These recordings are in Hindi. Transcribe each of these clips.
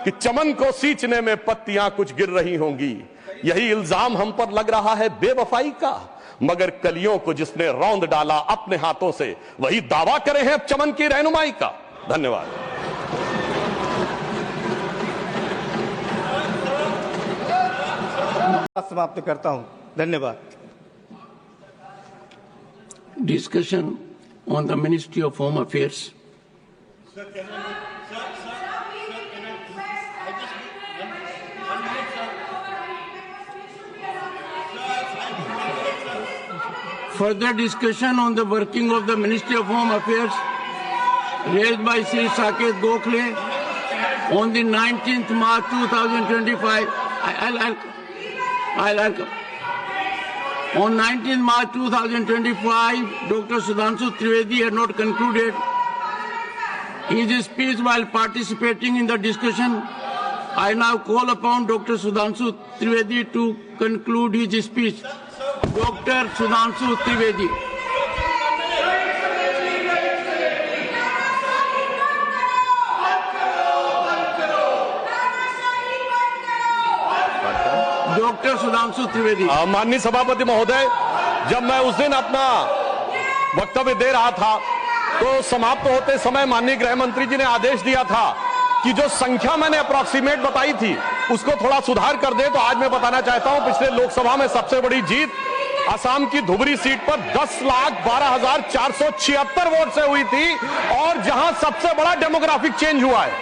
कि चमन को सींचने में पत्तियां कुछ गिर रही होंगी। यही इल्जाम हम पर लग रहा है बेवफाई का, मगर कलियों को जिसने रौंद डाला अपने हाथों से, वही दावा करे हैं चमन की रहनुमाई का। धन्यवाद। समाप्त करता हूं। धन्यवाद। Discussion on the Ministry of Home Affairs. Further discussion on the working of the Ministry of Home Affairs raised by Sri Saket Gokhale on the 19th March 2025. On 19th March 2025, Dr. Sudhanshu Trivedi had not concluded his speech while participating in the discussion. I now call upon Dr. Sudhanshu Trivedi to conclude his speech. Dr. Sudhanshu Trivedi. Doctor Sudhanshu Trivedi. माननीय सभापति महोदय, जब मैं उस दिन अपना वक्तव्य दे रहा था तो समाप्त होते समय माननीय गृह मंत्री जी ने आदेश दिया था कि जो संख्या मैंने अप्रॉक्सीमेट बताई थी उसको थोड़ा सुधार कर दे। तो आज मैं बताना चाहता हूं, पिछले लोकसभा में सबसे बड़ी जीत असम की धुबरी सीट पर 10,12,476 वोट से हुई थी और जहां सबसे बड़ा डेमोग्राफिक चेंज हुआ है।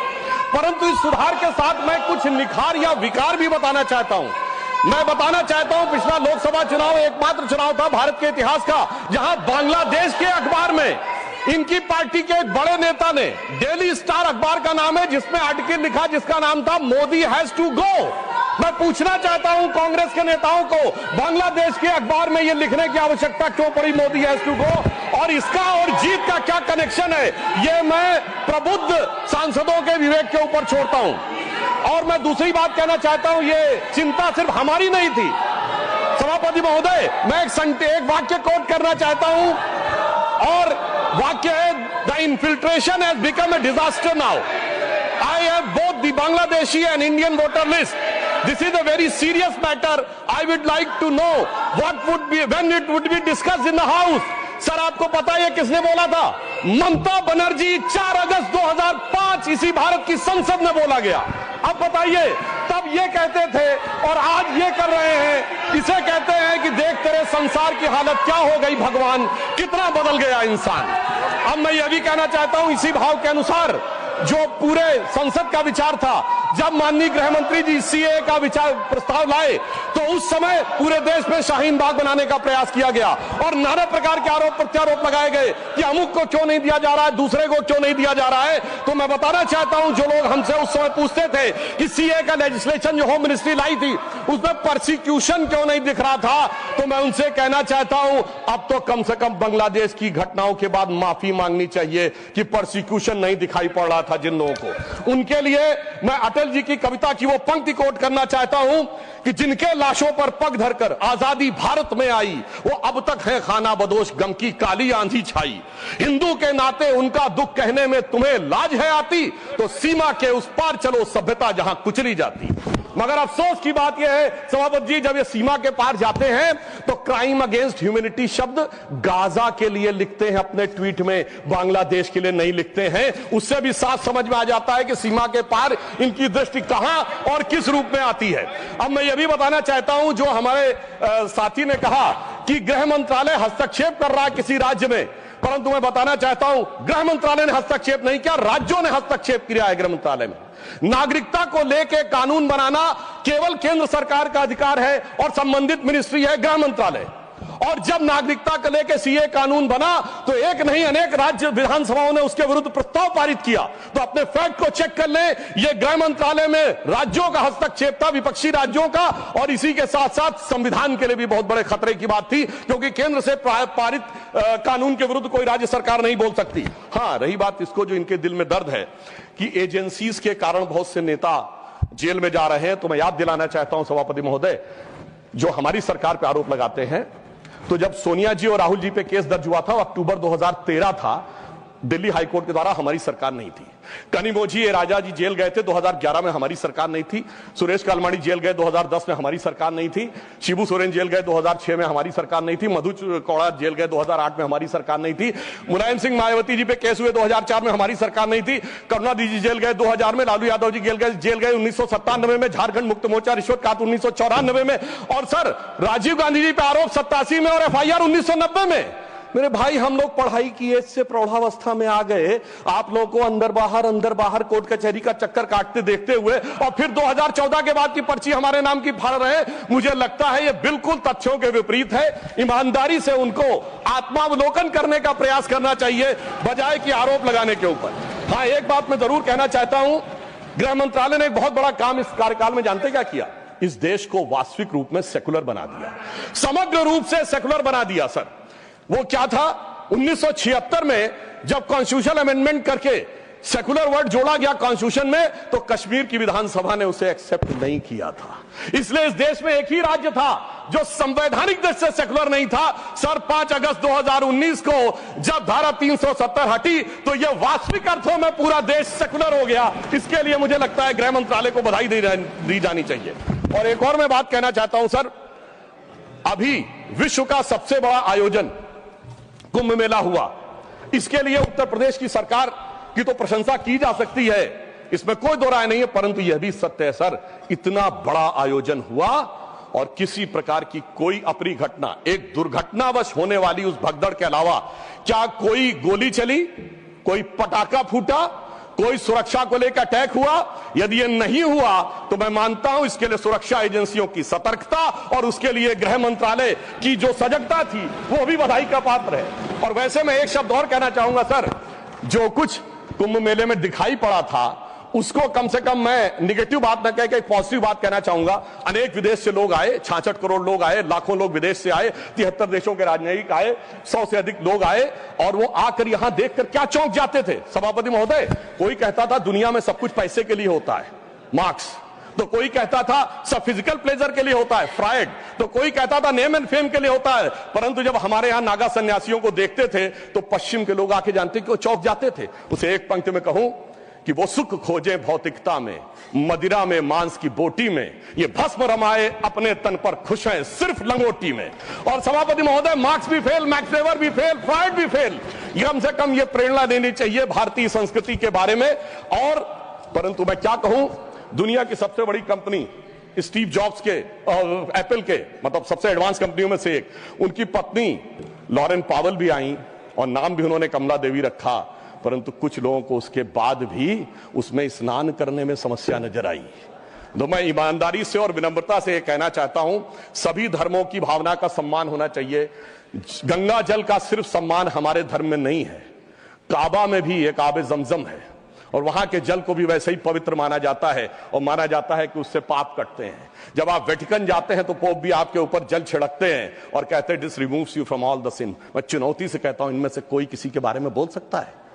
परंतु इस सुधार के साथ मैं कुछ निखार या विकार भी बताना चाहता हूं। मैं बताना चाहता हूं, पिछला लोकसभा चुनाव एकमात्र चुनाव था भारत के इतिहास का जहां बांग्लादेश के अखबार में इनकी पार्टी के एक बड़े नेता ने, डेली स्टार अखबार का नाम है, जिसमें आर्टिकल लिखा जिसका नाम था मोदी हैज टू गो। मैं पूछना चाहता हूं कांग्रेस के नेताओं को, बांग्लादेश के अखबार में यह लिखने की आवश्यकता क्यों पड़ी मोदी हैज टू गो, और इसका और जीत का क्या कनेक्शन है, यह मैं प्रबुद्ध सांसदों के विवेक के ऊपर छोड़ता हूं। और मैं दूसरी बात कहना चाहता हूं, ये चिंता सिर्फ हमारी नहीं थी सभापति महोदय। मैं एक वाक्य कोट करना चाहता हूं और वाक्य है, the infiltration has become a disaster now. I have both the Bangladeshi and Indian voter list. This is a very serious matter. I would like to know what would be when it would be discussed in the House. Sir आपको पता है किसने बोला था? ममता बनर्जी 4 अगस्त 2005 इसी भारत की संसद में बोला गया। अब बताइए, तब ये कहते थे और आज ये कर रहे हैं। इसे कहते हैं कि देख तेरे संसार की हालत क्या हो गई भगवान, कितना बदल गया इंसान। अब मैं ये भी कहना चाहता हूं, इसी भाव के अनुसार जो पूरे संसद का विचार था, जब माननीय गृह मंत्री जी सीए का विचार प्रस्ताव लाए तो उस समय पूरे देश में शाहीन बाग बनाने का प्रयास किया गया और नाना प्रकार के आरोप प्रत्यारोप लगाए गए कि अमुक को क्यों नहीं दिया जा रहा है, दूसरे को क्यों नहीं दिया जा रहा है। तो मैं बताना चाहता हूं, जो लोग हमसे उस समय पूछते थे कि सीए का लेजिस्लेशन जो होम मिनिस्ट्री लाई थी उसमें परसिक्यूशन क्यों नहीं दिख रहा था, तो मैं उनसे कहना चाहता हूं, अब तो कम से कम बांग्लादेश की घटनाओं के बाद माफी मांगनी चाहिए कि परसिक्यूशन नहीं दिखाई पड़ रहा था जिन लोगों को। उनके लिए मैं अटल जी की कविता की वो पंक्ति कोट करना चाहता हूं कि जिनके लाशों पर पग धरकर आजादी भारत में आई, वो अब तक है खाना बदोश, गम की काली आंधी छाई। हिंदू के नाते उनका दुख कहने में तुम्हें लाज है आती, तो सीमा के उस पार चलो सभ्यता जहां कुचली जाती। मगर अफसोस की बात यह है सभापति जी, जब ये सीमा के पार जाते हैं तो क्राइम अगेंस्ट ह्यूमैनिटी शब्द गाजा के लिए लिखते हैं अपने ट्वीट में, बांग्लादेश के लिए नहीं लिखते हैं। उससे भी साफ समझ में आ जाता है कि सीमा के पार इनकी दृष्टि कहां और किस रूप में आती है। अब मैं यह भी बताना चाहता हूं, जो हमारे साथी ने कहा कि गृह मंत्रालय हस्तक्षेप कर रहा है किसी राज्य में, परंतु मैं बताना चाहता हूं गृह मंत्रालय ने हस्तक्षेप नहीं किया, राज्यों ने हस्तक्षेप किया है गृह मंत्रालय में। नागरिकता को लेकर कानून बनाना केवल केंद्र सरकार का अधिकार है और संबंधित मिनिस्ट्री है गृह मंत्रालय। और जब नागरिकता को लेकर सीए कानून बना तो एक नहीं अनेक राज्य विधानसभाओं ने उसके विरुद्ध प्रस्ताव पारित किया। तो अपने फैक्ट को चेक कर लें, यह गृह मंत्रालय में राज्यों का हस्तक्षेप था, विपक्षी राज्यों का, और इसी के साथ साथ संविधान के लिए भी बहुत बड़े खतरे की बात थी, क्योंकि केंद्र से पारित कानून के विरुद्ध कोई राज्य सरकार नहीं बोल सकती। हां, रही बात इसको जो इनके दिल में दर्द है कि एजेंसीज के कारण बहुत से नेता जेल में जा रहे हैं, तो मैं याद दिलाना चाहता हूं सभापति महोदय, जो हमारी सरकार पर आरोप लगाते हैं, तो जब सोनिया जी और राहुल जी पे केस दर्ज हुआ था, अक्टूबर 2013 था, दिल्ली हाईकोर्ट के द्वारा, हमारी सरकार नहीं थी। कनिमोझी ये राजा जी जेल गए थे 2011 में, हमारी सरकार नहीं थी। सुरेश कालमाणी जेल गए 2010 में, हमारी सरकार नहीं थी। शिबू सोरेन जेल गए 2006 में, हमारी सरकार नहीं थी। मधु कौड़ा जेल गए 2008 में, हमारी सरकार नहीं थी। मुलायम सिंह मायावती जी पे केस हुए 2004 में, हमारी सरकार नहीं थी। करुणानिधि जी जेल गए 2000 में, लालू यादव जी जेल गए 1997 में, झारखंड मुक्त मोर्चा रिश्वत काट 1994 में, और सर राजीव गांधी जी पे आरोप 87 में और एफआईआर 1990 में। मेरे भाई, हम लोग पढ़ाई की एज से प्रौढ़ावस्था में आ गए, आप लोगों को अंदर बाहर कोर्ट कचहरी का चक्कर काटते देखते हुए, और फिर 2014 के बाद की पर्ची हमारे नाम की फाड़ रहे हैं। मुझे लगता है ये बिल्कुल तथ्यों के विपरीत है। ईमानदारी से उनको आत्मावलोकन करने का प्रयास करना चाहिए, बजाय कि आरोप लगाने के ऊपर। हाँ, एक बात मैं जरूर कहना चाहता हूं, गृह मंत्रालय ने एक बहुत बड़ा काम इस कार्यकाल में जानते क्या किया? इस देश को वास्तविक रूप में सेकुलर बना दिया, समग्र रूप से सेकुलर बना दिया। सर वो क्या था? 1976 में जब कॉन्स्टिट्यूशनल अमेंडमेंट करके सेकुलर वर्ड जोड़ा गया कॉन्स्टिट्यूशन में, तो कश्मीर की विधानसभा ने उसे एक्सेप्ट नहीं किया था। इसलिए इस देश में एक ही राज्य था जो संवैधानिक दृष्टि से सेकुलर नहीं था। सर 5 अगस्त 2019 को जब धारा 370 हटी, तो यह वास्तविक अर्थों में पूरा देश सेकुलर हो गया। इसके लिए मुझे लगता है गृह मंत्रालय को बधाई दी जानी चाहिए। और एक और मैं बात कहना चाहता हूं सर, अभी विश्व का सबसे बड़ा आयोजन कुंभ मेला हुआ, इसके लिए उत्तर प्रदेश की सरकार की तो प्रशंसा की जा सकती है, इसमें कोई दो राय नहीं है, परंतु यह भी सत्य है सर, इतना बड़ा आयोजन हुआ और किसी प्रकार की कोई अप्रिय घटना, एक दुर्घटनावश होने वाली उस भगदड़ के अलावा क्या कोई गोली चली, कोई पटाखा फूटा, कोई सुरक्षा को लेकर अटैक हुआ? यदि यह नहीं हुआ तो मैं मानता हूं इसके लिए सुरक्षा एजेंसियों की सतर्कता और उसके लिए गृह मंत्रालय की जो सजगता थी वो भी बधाई का पात्र है। और वैसे मैं एक शब्द और कहना चाहूंगा सर, जो कुछ कुंभ मेले में दिखाई पड़ा था उसको कम से कम मैं निगेटिव बात न कहकर पॉजिटिव बात कहना चाहूंगा। अनेक विदेश से लोग आए, 66 करोड़ लोग आए, लाखों लोग विदेश से आए, 73 देशों के राजनयिक आए, 100 से अधिक लोग आए, और वो आकर यहां देखकर क्या चौंक जाते थे सभापति महोदय। कोई कहता था दुनिया में सब कुछ पैसे के लिए होता है, मार्क्स, तो कोई कहता था सब फिजिकल प्लेजर के लिए होता है, फ्रायड, तो कोई कहता था नेम एंड फेम के लिए होता है। परंतु जब हमारे यहां नागा सन्यासियों को देखते थे तो पश्चिम के लोग आके जानते कि वो चौंक जाते थे। उसे एक पंक्ति में कहूं कि वो सुख खोजे भौतिकता में, मदिरा में, मांस की बोटी में, ये भस्म रमाए अपने तन पर खुश हैं सिर्फ लंगोटी में। और सभापति महोदय, मार्क्स भी फेल, मैक्स वेबर भी फेल, फ्रायड भी फेल। कम से कम ये प्रेरणा देनी चाहिए भारतीय संस्कृति के बारे में। और परंतु मैं क्या कहूं, दुनिया की सबसे बड़ी कंपनी स्टीव जॉब्स के, एप्पल के, मतलब सबसे एडवांस कंपनियों में से एक, उनकी पत्नी लॉरेन पावेल भी आई और नाम भी उन्होंने कमला देवी रखा। परंतु कुछ लोगों को उसके बाद भी उसमें स्नान करने में समस्या नजर आई। तो मैं ईमानदारी से और विनम्रता से कहना चाहता हूं, सभी धर्मों की भावना का सम्मान होना चाहिए। गंगा जल का सिर्फ सम्मान हमारे धर्म में नहीं है, काबा में भी एक आबे जमजम है और वहां के जल को भी वैसे ही पवित्र माना जाता है और माना जाता है कि उससे पाप कटते हैं। जब आप वेटिकन जाते हैं तो पोप भी आपके ऊपर जल छिड़कते हैं और कहते हैं this removes you from all the sin. मैं चुनौती से कहता हूं, इनमें से कोई किसी के बारे में बोल सकता है?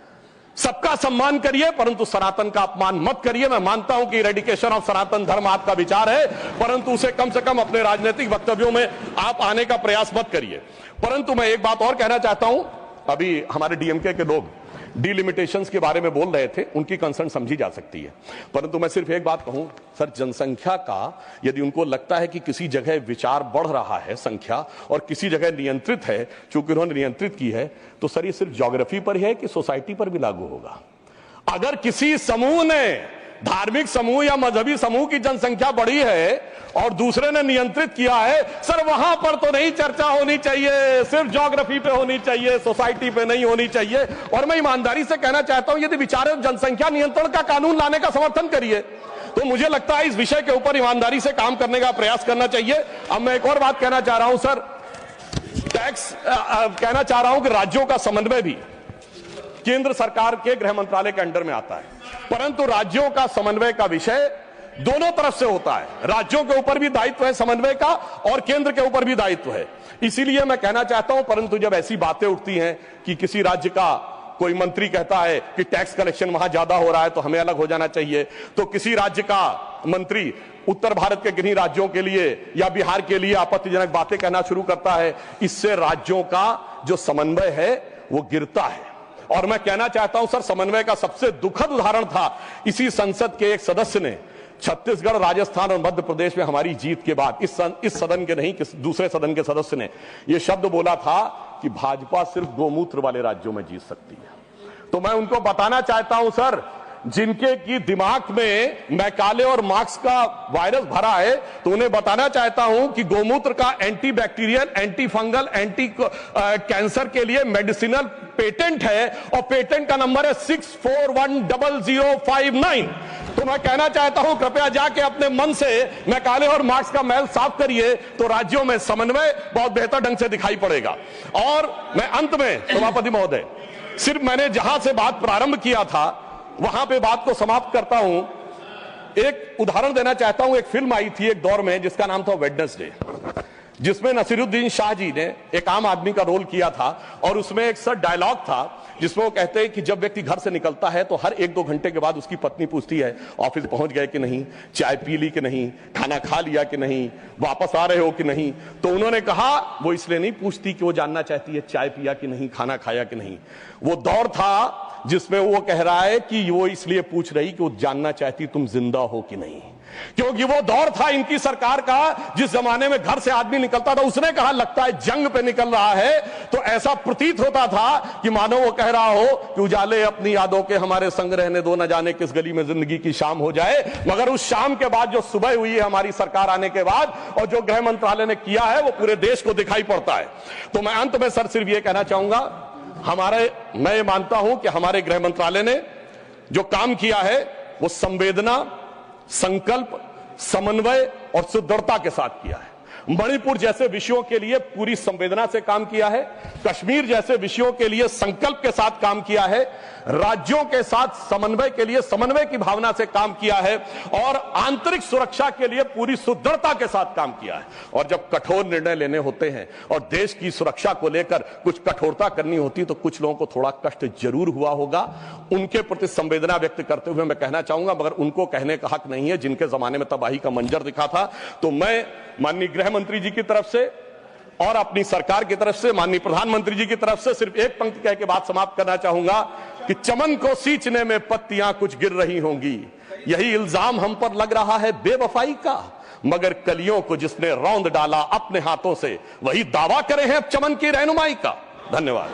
सबका सम्मान करिए परंतु सनातन का अपमान मत करिए। मैं मानता हूं कि रेडिकेशन ऑफ सनातन धर्म आपका विचार है, परंतु उसे कम से कम अपने राजनीतिक वक्तव्यों में आप आने का प्रयास मत करिए। परंतु मैं एक बात और कहना चाहता हूं, अभी हमारे डीएमके के लोग डिलिमिटेशंस के बारे में बोल रहे थे, उनकी कंसर्न समझी जा सकती है, परंतु मैं सिर्फ एक बात कहूं सर, जनसंख्या का यदि उनको लगता है कि किसी जगह विचार बढ़ रहा है संख्या और किसी जगह नियंत्रित है, चूंकि उन्होंने नियंत्रित की है, तो सर ये सिर्फ ज्योग्राफी पर ही है कि सोसाइटी पर भी लागू होगा? अगर किसी समूह ने, धार्मिक समूह या मजहबी समूह की जनसंख्या बढ़ी है और दूसरे ने नियंत्रित किया है, सर वहां पर तो नहीं चर्चा होनी चाहिए, सिर्फ ज्योग्राफी पे होनी चाहिए, सोसाइटी पे नहीं होनी चाहिए। और मैं ईमानदारी से कहना चाहता हूं, यदि विचार जनसंख्या नियंत्रण का कानून लाने का समर्थन करिए, तो मुझे लगता है इस विषय के ऊपर ईमानदारी से काम करने का प्रयास करना चाहिए। अब मैं एक और बात कहना चाह रहा हूं सर, टैक्स कहना चाह रहा हूं कि राज्यों का समन्वय भी केंद्र सरकार के गृह मंत्रालय के अंडर में आता है, परंतु राज्यों का समन्वय का विषय दोनों तरफ से होता है। राज्यों के ऊपर भी दायित्व है समन्वय का और केंद्र के ऊपर भी दायित्व है। इसीलिए मैं कहना चाहता हूं, परंतु जब ऐसी बातें उठती हैं कि किसी राज्य का कोई मंत्री कहता है कि टैक्स कलेक्शन वहां ज्यादा हो रहा है तो हमें अलग हो जाना चाहिए, तो किसी राज्य का मंत्री उत्तर भारत के किन्हीं राज्यों के लिए या बिहार के लिए आपत्तिजनक बातें कहना शुरू करता है, इससे राज्यों का जो समन्वय है वो गिरता है। और मैं कहना चाहता हूं सर, समन्वय का सबसे दुखद उदाहरण था इसी संसद के एक सदस्य ने छत्तीसगढ़, राजस्थान और मध्य प्रदेश में हमारी जीत के बाद इस सदन के नहीं, दूसरे सदन के सदस्य ने यह शब्द बोला था कि भाजपा सिर्फ गोमूत्र वाले राज्यों में जीत सकती है। तो मैं उनको बताना चाहता हूं सर, जिनके की दिमाग में मैकाले और मार्क्स का वायरस भरा है, तो उन्हें बताना चाहता हूं कि गोमूत्र का anti bacterial, anti fungal, anti cancer के लिए मेडिसिनल पेटेंट है और पेटेंट का नंबर है 64100059। तो मैं कहना चाहता हूं, कृपया जाके अपने मन से मैकाले और मार्क्स का मैल साफ करिए, तो राज्यों में समन्वय बहुत बेहतर ढंग से दिखाई पड़ेगा। और मैं अंत में सभापति महोदय, सिर्फ मैंने जहां से बात प्रारंभ किया था वहां पे बात को समाप्त करता हूं। एक उदाहरण देना चाहता हूं। एक फिल्म आई थी एक दौर में जिसका नाम था वेडनेसडे, जिसमें नसीरुद्दीन शाह जी ने एक आम आदमी का रोल किया था और उसमें एक सर डायलॉग था जिसमें वो कहते हैं कि जब व्यक्ति घर से निकलता है तो हर 1-2 घंटे के बाद उसकी पत्नी पूछती है ऑफिस पहुंच गए कि नहीं, चाय पी ली कि नहीं, खाना खा लिया कि नहीं, वापस आ रहे हो कि नहीं। तो उन्होंने कहा वो इसलिए नहीं पूछती कि वो जानना चाहती है चाय पिया कि नहीं, खाना खाया कि नहीं। वो दौर था जिसमें वो कह रहा है कि वो इसलिए पूछ रही कि वो जानना चाहती तुम जिंदा हो कि नहीं, क्योंकि वो दौर था इनकी सरकार का जिस जमाने में घर से आदमी निकलता था, उसने कहा लगता है जंग पे निकल रहा है, तो ऐसा प्रतीत होता था कि मानो वो कह रहा हो कि उजाले अपनी यादों के हमारे संग रहने दो, न जाने किस गली में जिंदगी की शाम हो जाए। मगर उस शाम के बाद जो सुबह हुई है हमारी सरकार आने के बाद और जो गृह मंत्रालय ने किया है वो पूरे देश को दिखाई पड़ता है। तो मैं अंत में सर सिर्फ ये कहना चाहूंगा, मैं ये मानता हूं कि हमारे गृह मंत्रालय ने जो काम किया है वो संवेदना, संकल्प, समन्वय और सुदृढ़ता के साथ किया है। मणिपुर जैसे विषयों के लिए पूरी संवेदना से काम किया है, कश्मीर जैसे विषयों के लिए संकल्प के साथ काम किया है, राज्यों के साथ समन्वय के लिए समन्वय की भावना से काम किया है और आंतरिक सुरक्षा के लिए पूरी सुदृढ़ता के साथ काम किया है। और जब कठोर निर्णय लेने होते हैं और देश की सुरक्षा को लेकर कुछ कठोरता करनी होती तो कुछ लोगों को थोड़ा कष्ट जरूर हुआ होगा। उनके प्रति संवेदना व्यक्त करते हुए मैं कहना चाहूंगा, मगर उनको कहने का हक नहीं है जिनके जमाने में तबाही का मंजर दिखा था। तो मैं माननीय गृह मंत्री जी की तरफ से और अपनी सरकार की तरफ से, माननीय प्रधानमंत्री जी की तरफ से सिर्फ एक पंक्ति कह के बात समाप्त करना चाहूंगा कि चमन को सींचने में पत्तियां कुछ गिर रही होंगी, यही इल्जाम हम पर लग रहा है बेवफाई का, मगर कलियों को जिसने रौंद डाला अपने हाथों से वही दावा करे हैं चमन की रहनुमाई का। धन्यवाद।